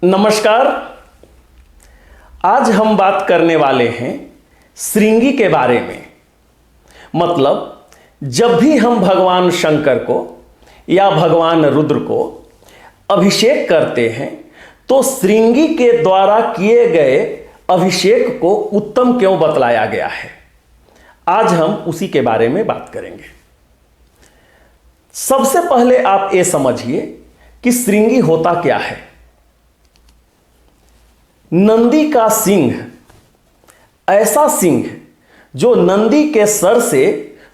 नमस्कार। आज हम बात करने वाले हैं श्रृंगी के बारे में। मतलब जब भी हम भगवान शंकर को या भगवान रुद्र को अभिषेक करते हैं तो श्रृंगी के द्वारा किए गए अभिषेक को उत्तम क्यों बतलाया गया है, आज हम उसी के बारे में बात करेंगे। सबसे पहले आप ये समझिए कि श्रृंगी होता क्या है। नंदी का सिंह, ऐसा सिंह जो नंदी के सर से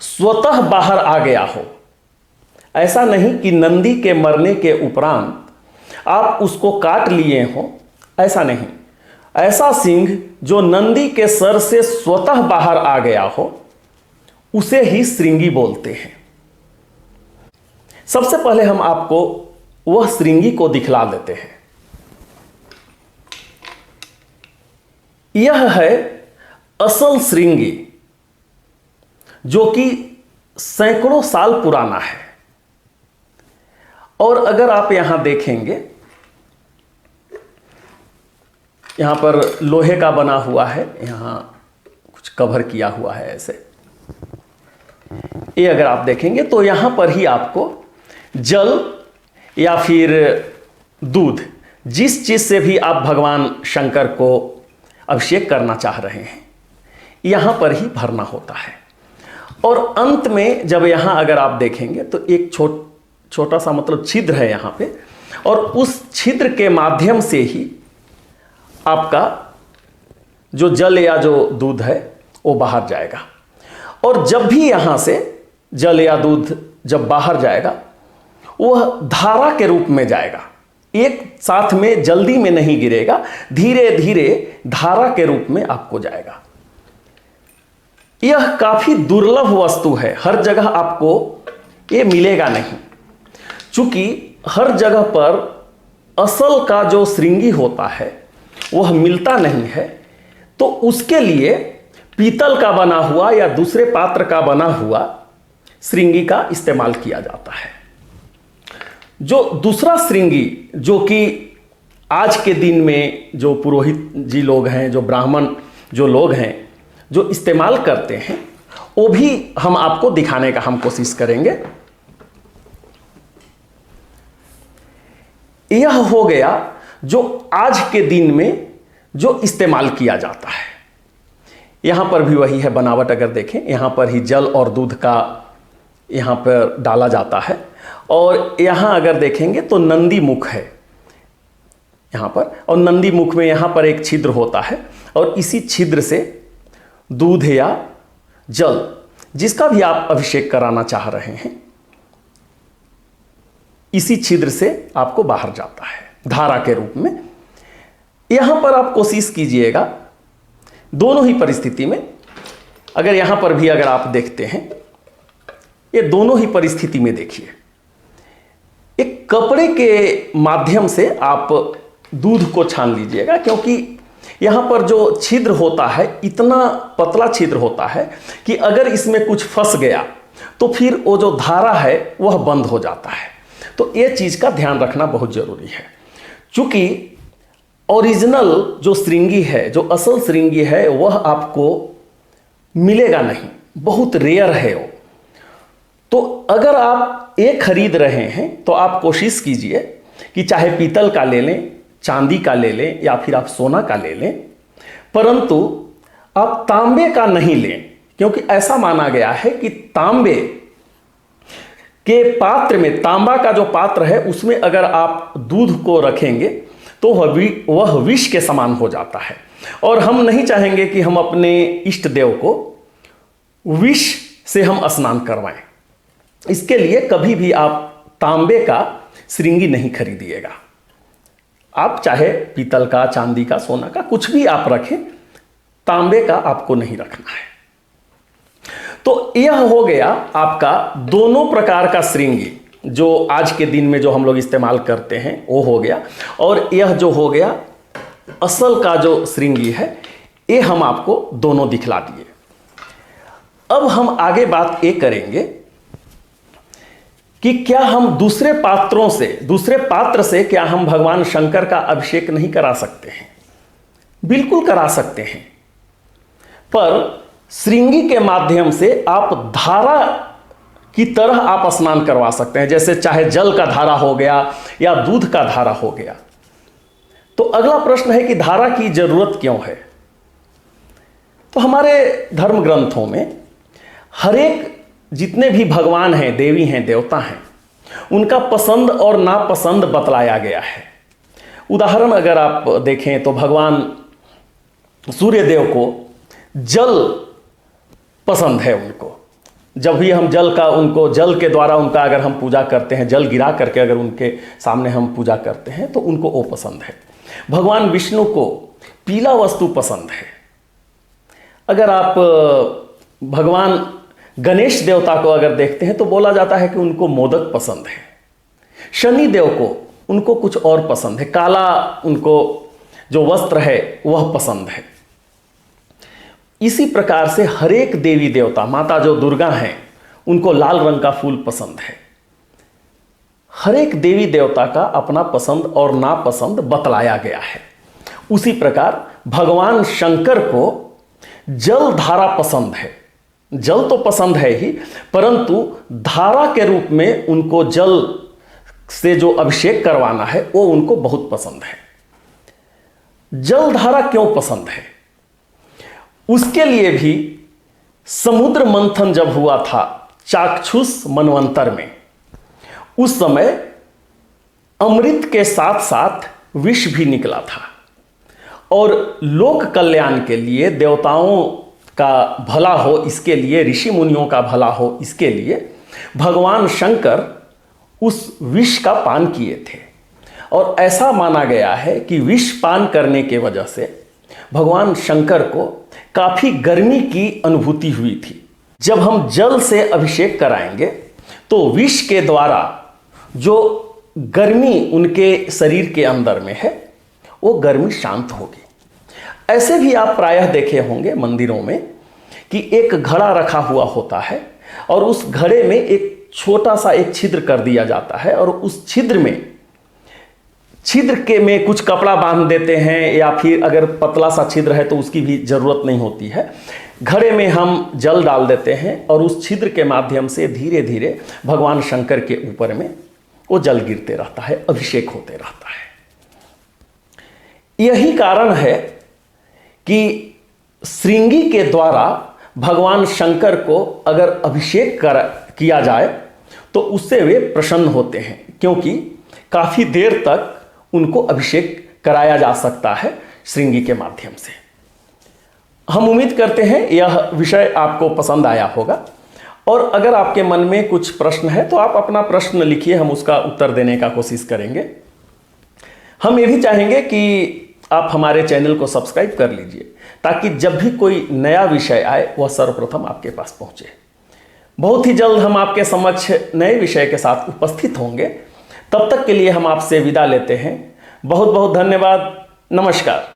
स्वतः बाहर आ गया हो। ऐसा नहीं कि नंदी के मरने के उपरांत आप उसको काट लिए हो, ऐसा नहीं। ऐसा सिंह जो नंदी के सर से स्वतः बाहर आ गया हो, उसे ही श्रृंगी बोलते हैं। सबसे पहले हम आपको वह श्रृंगी को दिखला देते हैं। यह है असल श्रृंगी, जो कि सैकड़ों साल पुराना है। और अगर आप यहां देखेंगे, यहां पर लोहे का बना हुआ है, यहां कुछ कवर किया हुआ है ऐसे। ये अगर आप देखेंगे तो यहां पर ही आपको जल या फिर दूध, जिस चीज से भी आप भगवान शंकर को अभिषेक करना चाह रहे हैं, यहां पर ही भरना होता है। और अंत में जब यहां अगर आप देखेंगे तो एक छोटा सा मतलब छिद्र है यहां पे, और उस छिद्र के माध्यम से ही आपका जो जल या जो दूध है वो बाहर जाएगा। और जब भी यहां से जल या दूध जब बाहर जाएगा, वह धारा के रूप में जाएगा। एक साथ में जल्दी में नहीं गिरेगा, धीरे धीरे धारा के रूप में आपको जाएगा। यह काफी दुर्लभ वस्तु है, हर जगह आपको ये मिलेगा नहीं। चूंकि हर जगह पर असल का जो श्रृंगी होता है वह मिलता नहीं है, तो उसके लिए पीतल का बना हुआ या दूसरे पात्र का बना हुआ श्रृंगी का इस्तेमाल किया जाता है। जो दूसरा श्रृंगी, जो कि आज के दिन में जो पुरोहित जी लोग हैं, जो ब्राह्मण जो लोग हैं, जो इस्तेमाल करते हैं, वो भी हम आपको दिखाने का हम कोशिश करेंगे। यह हो गया जो आज के दिन में जो इस्तेमाल किया जाता है। यहां पर भी वही है बनावट। अगर देखें, यहां पर ही जल और दूध का यहां पर डाला जाता है। और यहां अगर देखेंगे तो नंदी मुख है यहां पर, और नंदी मुख में यहां पर एक छिद्र होता है, और इसी छिद्र से दूध या जल, जिसका भी आप अभिषेक कराना चाह रहे हैं, इसी छिद्र से आपको बाहर जाता है धारा के रूप में। यहां पर आप कोशिश कीजिएगा दोनों ही परिस्थिति में। अगर यहां पर भी अगर आप देखते हैं, ये दोनों ही परिस्थिति में देखिए, एक कपड़े के माध्यम से आप दूध को छान लीजिएगा, क्योंकि यहां पर जो छिद्र होता है इतना पतला छिद्र होता है कि अगर इसमें कुछ फंस गया तो फिर वो जो धारा है वह बंद हो जाता है। तो ये चीज का ध्यान रखना बहुत जरूरी है। चूंकि ओरिजिनल जो श्रृंगी है, जो असल श्रृंगी है, वह आपको मिलेगा नहीं, बहुत रेयर है वो। तो अगर आप एक खरीद रहे हैं तो आप कोशिश कीजिए कि चाहे पीतल का ले लें, चांदी का ले लें, या फिर आप सोना का ले लें, परंतु आप तांबे का नहीं लें। क्योंकि ऐसा माना गया है कि तांबे के पात्र में, तांबा का जो पात्र है उसमें अगर आप दूध को रखेंगे तो वह विष के समान हो जाता है। और हम नहीं चाहेंगे कि हम अपने इष्ट देव को विष से हम स्नान करवाएं। इसके लिए कभी भी आप तांबे का श्रृंगी नहीं खरीदिएगा। आप चाहे पीतल का, चांदी का, सोना का, कुछ भी आप रखें, तांबे का आपको नहीं रखना है। तो यह हो गया आपका दोनों प्रकार का श्रृंगी, जो आज के दिन में जो हम लोग इस्तेमाल करते हैं वो हो गया। और यह जो हो गया असल का जो श्रृंगी है, ये हम आपको दोनों दिखला दिए। अब हम आगे बात ये करेंगे कि क्या हम दूसरे पात्र से क्या हम भगवान शंकर का अभिषेक नहीं करा सकते हैं? बिल्कुल करा सकते हैं, पर श्रृंगी के माध्यम से आप धारा की तरह आप स्नान करवा सकते हैं, जैसे चाहे जल का धारा हो गया या दूध का धारा हो गया। तो अगला प्रश्न है कि धारा की जरूरत क्यों है? तो हमारे धर्म ग्रंथों में हर एक जितने भी भगवान हैं, देवी हैं, देवता हैं, उनका पसंद और नापसंद बतलाया गया है। उदाहरण अगर आप देखें तो भगवान सूर्य देव को जल पसंद है। उनको जब भी हम जल के द्वारा उनका अगर हम पूजा करते हैं, जल गिरा करके अगर उनके सामने हम पूजा करते हैं तो उनको वो पसंद है। भगवान विष्णु को पीला वस्तु पसंद है। अगर आप भगवान गणेश देवता को अगर देखते हैं तो बोला जाता है कि उनको मोदक पसंद है। शनि देव को उनको कुछ और पसंद है, काला उनको जो वस्त्र है वह पसंद है। इसी प्रकार से हर एक देवी देवता, माता जो दुर्गा हैं, उनको लाल रंग का फूल पसंद है। हर एक देवी देवता का अपना पसंद और नापसंद बतलाया गया है। उसी प्रकार भगवान शंकर को जल धारा पसंद है। जल तो पसंद है ही, परंतु धारा के रूप में उनको जल से जो अभिषेक करवाना है वो उनको बहुत पसंद है। जल धारा क्यों पसंद है? उसके लिए भी समुद्र मंथन जब हुआ था चाक्षुष मनवंतर में, उस समय अमृत के साथ साथ विष भी निकला था, और लोक कल्याण के लिए, देवताओं का भला हो इसके लिए, ऋषि मुनियों का भला हो इसके लिए भगवान शंकर उस विष का पान किए थे। और ऐसा माना गया है कि विष पान करने के वजह से भगवान शंकर को काफी गर्मी की अनुभूति हुई थी। जब हम जल से अभिषेक कराएंगे तो विष के द्वारा जो गर्मी उनके शरीर के अंदर में है वो गर्मी शांत होगी। ऐसे भी आप प्रायः देखे होंगे मंदिरों में कि एक घड़ा रखा हुआ होता है और उस घड़े में एक छोटा सा एक छिद्र कर दिया जाता है, और उस छिद्र में कुछ कपड़ा बांध देते हैं, या फिर अगर पतला सा छिद्र है तो उसकी भी जरूरत नहीं होती है। घड़े में हम जल डाल देते हैं और उस छिद्र के माध्यम से धीरे धीरे भगवान शंकर के ऊपर में वो जल गिरते रहता है, अभिषेक होते रहता है। यही कारण है कि श्रृंगी के द्वारा भगवान शंकर को अगर अभिषेक किया जाए तो उससे वे प्रसन्न होते हैं, क्योंकि काफी देर तक उनको अभिषेक कराया जा सकता है श्रृंगी के माध्यम से। हम उम्मीद करते हैं यह विषय आपको पसंद आया होगा, और अगर आपके मन में कुछ प्रश्न है तो आप अपना प्रश्न लिखिए, हम उसका उत्तर देने का कोशिश करेंगे। हम ये भी चाहेंगे कि आप हमारे चैनल को सब्सक्राइब कर लीजिए, ताकि जब भी कोई नया विषय आए वह सर्वप्रथम आपके पास पहुंचे। बहुत ही जल्द हम आपके समक्ष नए विषय के साथ उपस्थित होंगे। तब तक के लिए हम आपसे विदा लेते हैं। बहुत बहुत धन्यवाद। नमस्कार।